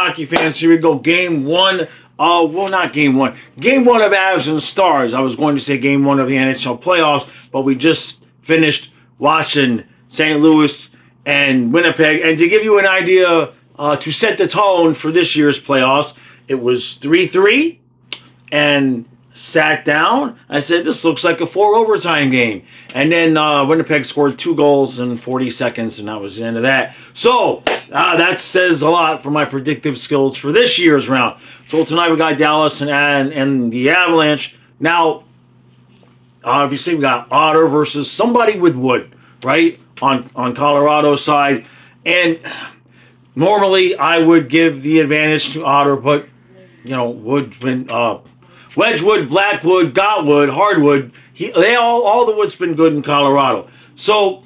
hockey fans. Here we go. Game one. Well, not game one. Game one of Avs and Stars. I was going to say game one of the NHL playoffs, but we just finished watching St. Louis and Winnipeg. And to give you an idea, to set the tone for this year's playoffs, it was 3-3, and sat down. I said, this looks like a 4 overtime game. And then Winnipeg scored 2 goals in 40 seconds, and that was the end of that. So that says a lot for my predictive skills for this year's round. So tonight we got Dallas and the Avalanche. Now, obviously we got Otter versus somebody with wood, right, on Colorado's side. And normally I would give the advantage to Otter, but, wood when Wedgwood, Blackwood, Gotwood, Hardwood, all the wood's been good in Colorado. So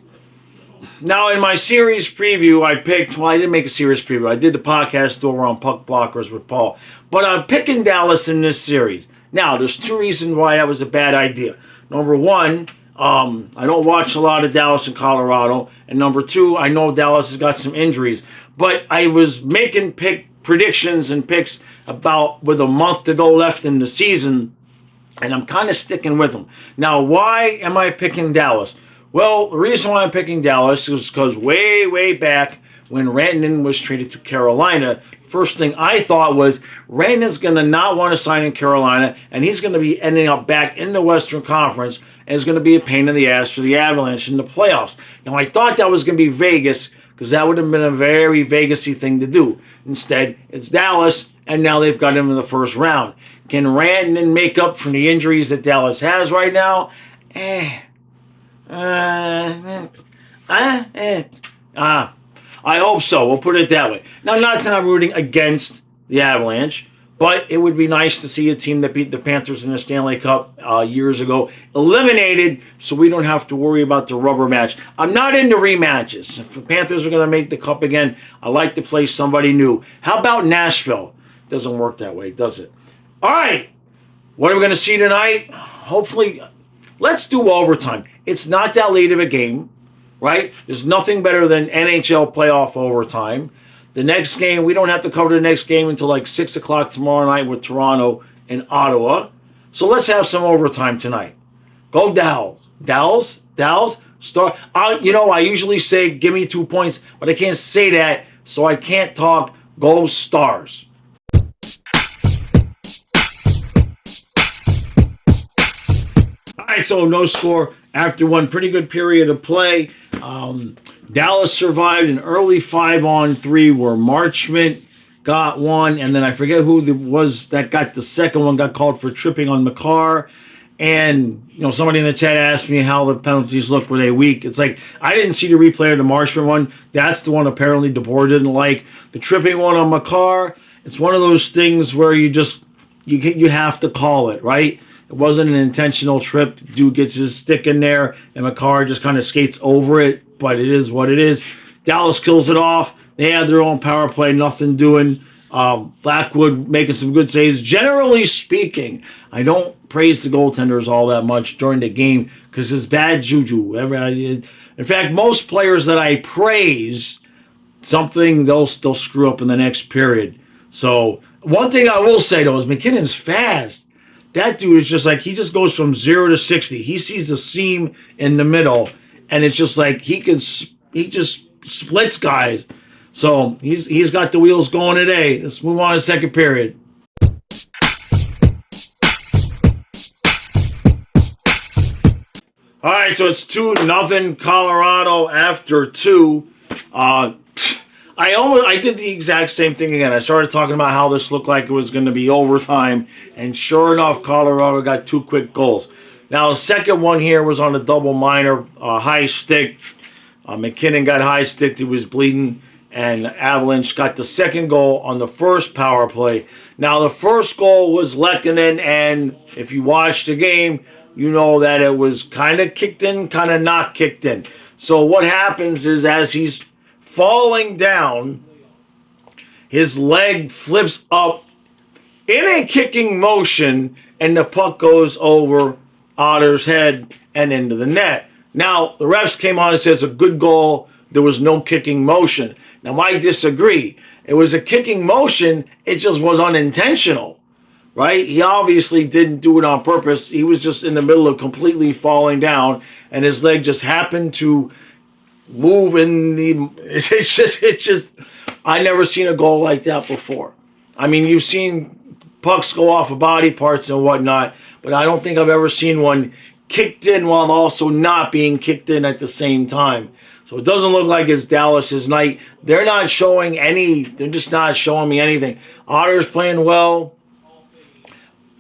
now in my series preview, I didn't make a series preview. I did the podcast over on Puck Blockers with Paul. But I'm picking Dallas in this series. Now, there's 2 reasons why that was a bad idea. Number 1, I don't watch a lot of Dallas and Colorado. And number 2, I know Dallas has got some injuries. But I was making predictions and picks about with a month to go left in the season, and I'm kind of sticking with them. Now, why am I picking Dallas? Well, the reason why I'm picking Dallas is because way back when Rantanen was traded to Carolina, first thing I thought was Rantanen's going to not want to sign in Carolina, and he's going to be ending up back in the Western Conference, and it's going to be a pain in the ass for the Avalanche in the playoffs. Now, I thought that was going to be Vegas, because that would have been a very Vegas-y thing to do. Instead, it's Dallas, and now they've got him in the first round. Can Rantanen make up for the injuries that Dallas has right now? I hope so. We'll put it that way. Now, not that I'm rooting against the Avalanche, but it would be nice to see a team that beat the Panthers in the Stanley Cup years ago eliminated, so we don't have to worry about the rubber match. I'm not into rematches. If the Panthers are going to make the Cup again, I like to play somebody new. How about Nashville? Doesn't work that way, does it? All right. What are we going to see tonight? Hopefully, let's do overtime. It's not that late of a game, right? There's nothing better than NHL playoff overtime. The next game, we don't have to cover the next game until like 6 o'clock tomorrow night with Toronto and Ottawa. So let's have some overtime tonight. Go Dowls. Dowls. Start. I usually say give me 2 points, but I can't say that, so I can't talk go Stars. All right, so no score after one pretty good period of play. Dallas survived an early 5-on-3 where Marchment got one, and then I forget who was that got the second one, got called for tripping on McCarr. And, somebody in the chat asked me how the penalties looked. Were they weak? It's like, I didn't see the replay of the Marchment one. That's the one apparently DeBoer didn't like. The tripping one on McCarr, it's one of those things where you have to call it, right? It wasn't an intentional trip. Dude gets his stick in there, and McCarr just kind of skates over it, but it is what it is. Dallas kills it off. They had their own power play, nothing doing. Blackwood making some good saves. Generally speaking, I don't praise the goaltenders all that much during the game because it's bad juju. In fact, most players that I praise, something they'll screw up in the next period. So one thing I will say, though, is McKinnon's fast. That dude is just like, he just goes from 0 to 60. He sees the seam in the middle, and it's just like he just splits guys. So he's got the wheels going today. Let's move on to second period. All right, so it's 2-0 Colorado after 2. I did the exact same thing again. I started talking about how this looked like it was going to be overtime, and sure enough, Colorado got 2 quick goals. Now, the second one here was on a double minor, high stick. McKinnon got high stick. He was bleeding, and Avalanche got the second goal on the first power play. Now, the first goal was Lehkonen, and if you watched the game, you know that it was kind of kicked in, kind of not kicked in. So what happens is as he's falling down, his leg flips up in a kicking motion, and the puck goes over Otter's head and into the net. Now, the refs came on and said it's a good goal. There was no kicking motion. Now, I disagree. It was a kicking motion. It just was unintentional, right? He obviously didn't do it on purpose. He was just in the middle of completely falling down, and his leg just happened to move in the. It's just. I never seen a goal like that before. I mean, you've seen pucks go off of body parts and whatnot, but I don't think I've ever seen one kicked in while also not being kicked in at the same time. So it doesn't look like it's Dallas's night. They're not showing any. They're just not showing me anything. Otter's playing well.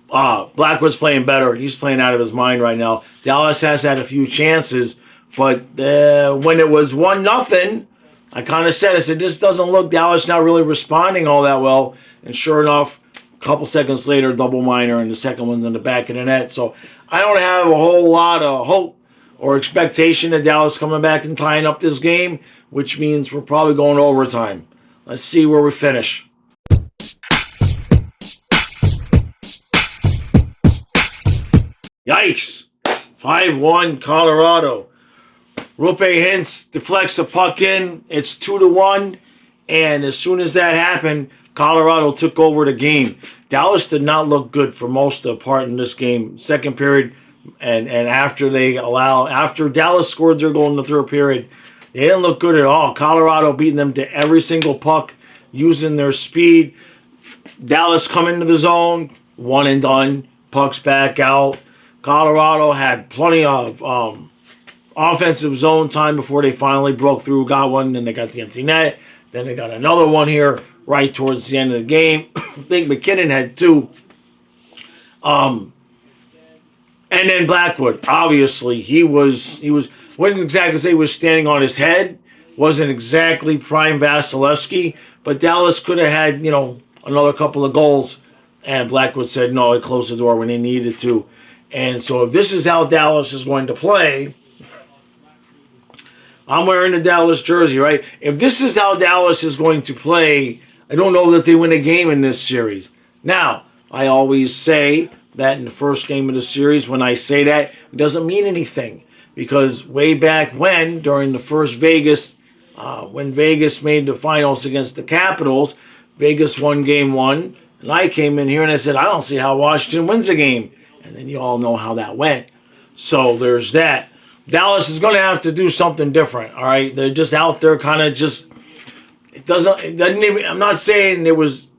Blackwood's playing better. He's playing out of his mind right now. Dallas has had a few chances, but when it was 1-0, I kind of said, I said, this doesn't look, Dallas not really responding all that well. And sure enough, a couple seconds later, double minor, and the second one's in the back of the net. So I don't have a whole lot of hope or expectation that Dallas coming back and tying up this game, which means we're probably going to overtime. Let's see where we finish. Yikes. 5-1 Colorado. Rupe Hintz deflects the puck in. It's 2-1. And as soon as that happened, Colorado took over the game. Dallas did not look good for most of the part in this game. Second period and after Dallas scored their goal in the third period, they didn't look good at all. Colorado beating them to every single puck, using their speed. Dallas come into the zone, one and done, pucks back out. Colorado had plenty of offensive zone time before they finally broke through, got one, then they got the empty net. Then they got another one here right towards the end of the game. I think McKinnon had two. And then Blackwood, obviously, he wouldn't exactly say he was standing on his head. Wasn't exactly prime Vasilevsky, but Dallas could have had, another couple of goals. And Blackwood said, no, he closed the door when he needed to. And so if this is how Dallas is going to play, I'm wearing the Dallas jersey, right? If this is how Dallas is going to play, I don't know that they win a game in this series. Now, I always say that in the first game of the series, when I say that, it doesn't mean anything. Because way back when, during the first Vegas, when Vegas made the finals against the Capitals, Vegas won game 1. And I came in here and I said, I don't see how Washington wins a game. And then you all know how that went. So there's that. Dallas is going to have to do something different, all right? They're just out there kind of just, it doesn't even, I'm not saying there was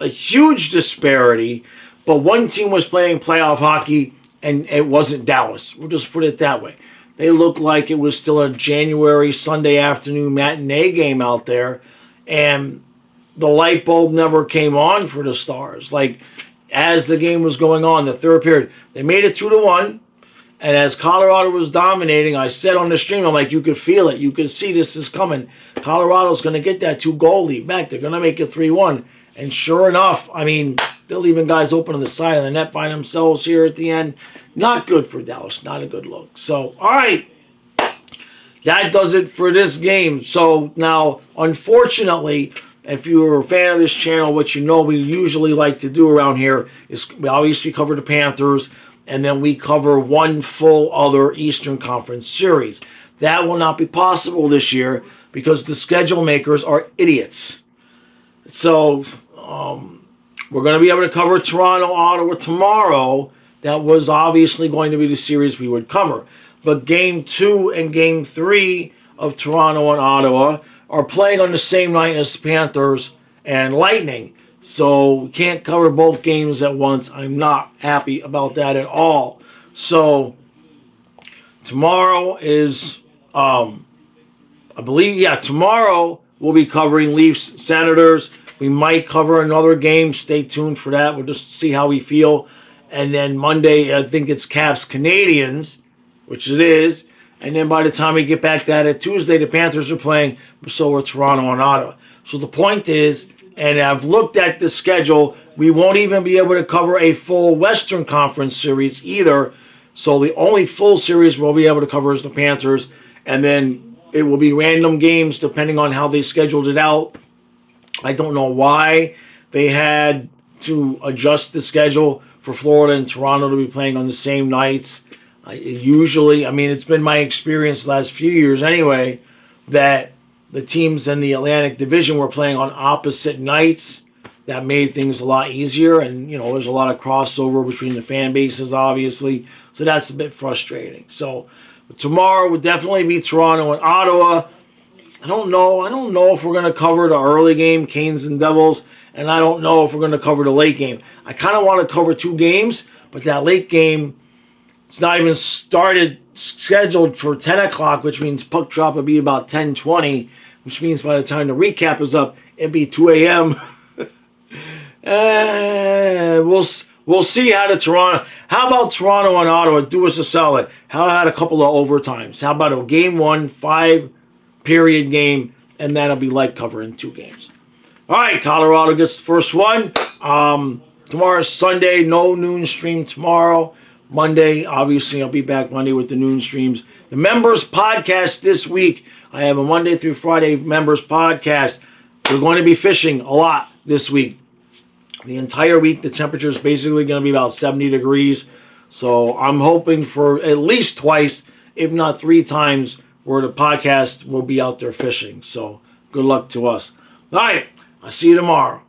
a huge disparity, but one team was playing playoff hockey and it wasn't Dallas. We'll just put it that way. They looked like it was still a January Sunday afternoon matinee game out there, and the light bulb never came on for the Stars. Like, as the game was going on, the third period, they made it 2-1. And as Colorado was dominating, I said on the stream, I'm like, you could feel it. You could see this is coming. Colorado's going to get that 2-goal lead back. They're going to make it 3-1. And sure enough, I mean, they're leaving guys open on the side of the net by themselves here at the end. Not good for Dallas. Not a good look. So, all right. That does it for this game. So, now, unfortunately, if you're a fan of this channel, what you know we usually like to do around here is we obviously cover the Panthers, and then we cover one full other Eastern Conference series. That will not be possible this year because the schedule makers are idiots. So we're going to be able to cover Toronto, Ottawa tomorrow. That was obviously going to be the series we would cover. But Game 2 and Game 3 of Toronto and Ottawa are playing on the same night as Panthers and Lightning. So we can't cover both games at once. I'm not happy about that at all. So tomorrow is, tomorrow we'll be covering Leafs Senators. We might cover another game. Stay tuned for that. We'll just see how we feel. And then Monday, I think it's Caps Canadiens, which it is. And then by the time we get back to that, Tuesday, the Panthers are playing. So are Toronto and Ottawa. So the point is, and I've looked at the schedule, we won't even be able to cover a full Western Conference series either. So the only full series we'll be able to cover is the Panthers. And then it will be random games depending on how they scheduled it out. I don't know why they had to adjust the schedule for Florida and Toronto to be playing on the same nights. Usually, I mean, it's been my experience the last few years anyway, that the teams in the Atlantic Division were playing on opposite nights. That made things a lot easier, and there's a lot of crossover between the fan bases, obviously. So that's a bit frustrating. So tomorrow would definitely be Toronto and Ottawa. I don't know if we're going to cover the early game, Canes and Devils, and I don't know if we're going to cover the late game. I kind of want to cover 2 games, but that late game, it's not even scheduled for 10 o'clock, which means puck drop would be about 10:20, which means by the time the recap is up, it'd be 2 a.m. We'll see how about Toronto and Ottawa do us a solid. How about a couple of overtimes? How about a game 1, 5-period game, and that'll be like covering 2 games. All right, Colorado gets the first one. Tomorrow's Sunday, no noon stream tomorrow. Monday, obviously, I'll be back Monday with the noon streams. The members podcast this week. I have a Monday through Friday members podcast. We're going to be fishing a lot this week. The entire week, the temperature is basically going to be about 70 degrees. So I'm hoping for at least twice, if not 3 times, where the podcast will be out there fishing. So good luck to us. All right, I'll see you tomorrow.